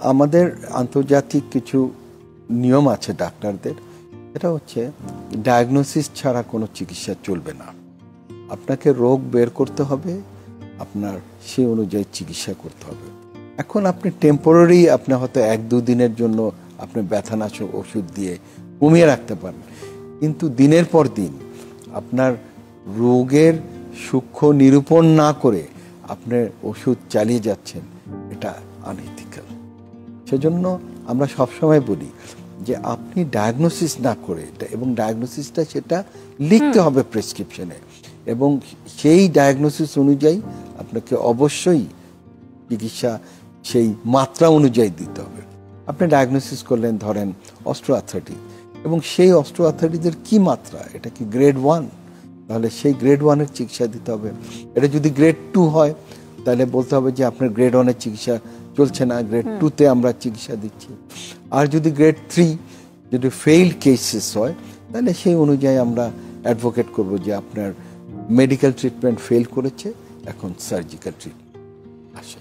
আমাদের আন্তর্জাতিক কিছু নিয়ম আছে ডাক্তারদের, এটা হচ্ছে ডায়াগনোসিস ছাড়া কোনো চিকিৎসা চলবে না। আপনাকে রোগ বের করতে হবে, আপনার সেই অনুযায়ী চিকিৎসা করতে হবে। এখন আপনি টেম্পোরারি, আপনি হয়তো 1-2 দিনের জন্য আপনি ব্যথানাশক ওষুধ দিয়ে কমিয়ে রাখতে পারেন, কিন্তু দিনের পর দিন আপনার রোগের সূক্ষ্ম নিরূপণ না করে আপনি ওষুধ চালিয়ে যাচ্ছেন, এটা আনইথিক্যাল। সেজন্য আমরা সবসময় বলি যে আপনি ডায়াগনোসিস না করে, এবং ডায়াগনোসিসটা সেটা লিখতে হবে প্রেসক্রিপশনে, এবং সেই ডায়াগনোসিস অনুযায়ী আপনাকে অবশ্যই চিকিৎসা সেই মাত্রা অনুযায়ী দিতে হবে। আপনি ডায়াগনোসিস করলেন ধরেন অস্ট্রোআর্থ্রাইটিস, এবং সেই অস্ট্রোআর্থ্রাইটিসের কি মাত্রা, এটা কি গ্রেড 1, তাহলে সেই গ্রেড 1-এর চিকিৎসা দিতে হবে। এটা যদি গ্রেড 2 হয় তাহলে বলতে হবে যে আপনার গ্রেড 1-এর চিকিৎসা চলছে না, গ্রেড 2-তে আমরা চিকিৎসা দিচ্ছি। আর যদি গ্রেড 3 যদি ফেইল্ড কেসেস হয় তাহলে সেই অনুযায়ী আমরা অ্যাডভোকেট করব যে আপনার মেডিকেল ট্রিটমেন্ট ফেল করেছে, এখন সার্জিক্যাল ট্রিটমেন্ট আসে।